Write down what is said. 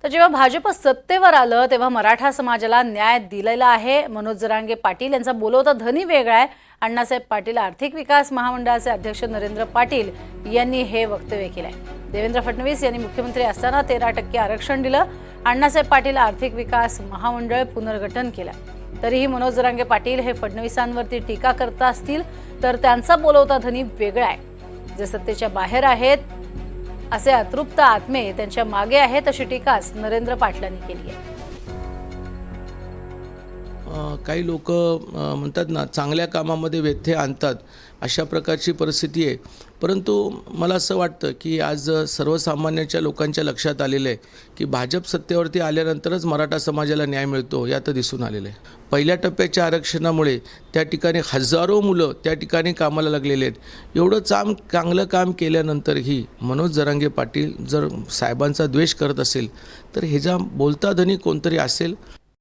तर जेव्हा भाजप सत्तेवर आलं तेव्हा मराठा समाजाला न्याय दिलेला आहे। मनोज जरांगे पाटील यांचा बोलवता धनी वेगळा आहे। अण्णासाहेब पाटील आर्थिक विकास महामंडळाचे अध्यक्ष नरेंद्र पाटील यांनी हे वक्तव्य केले आहे। देवेंद्र फडणवीस यांनी मुख्यमंत्री असताना 13% आरक्षण दिलं। अण्णासाहेब पाटील आर्थिक विकास महामंडळ पुनर्गठन केलं। तरीही मनोज जरांगे पाटील हे फडणवीसांवरती टीका करत असतील तर त्यांचा बोलवता धनी वेगळा आहे। जे सत्तेच्या बाहेर आहेत असे अतृप्त आत्मे त्यांच्या मागे आहेत अशी टीकाच नरेंद्र पाटलांनी केली आहे। काही लोक म्हणतात ना, चांगल्या कामामध्ये व्यत्यय आणतात, अशा प्रकारची परिस्थिती आहे। परंतु मला असं वाटतं की आज सर्वसामान्यांच्या लोकांच्या लक्षात आलेलं आहे की भाजप सत्तेवरती आल्यानंतरच मराठा समाजाला न्याय मिळतो, यात दिसून आलेलं आहे। पहिल्या टप्प्याच्या आरक्षणामुळे त्या ठिकाणी हजारो मुलं त्या ठिकाणी कामाला लागलेले आहेत। एवढं चांगलं काम केल्यानंतरही मनोज जरांगे पाटील जर साहेबांचा द्वेष करत असेल तर ह्याचा बोलता धनी कोणतरी असेल।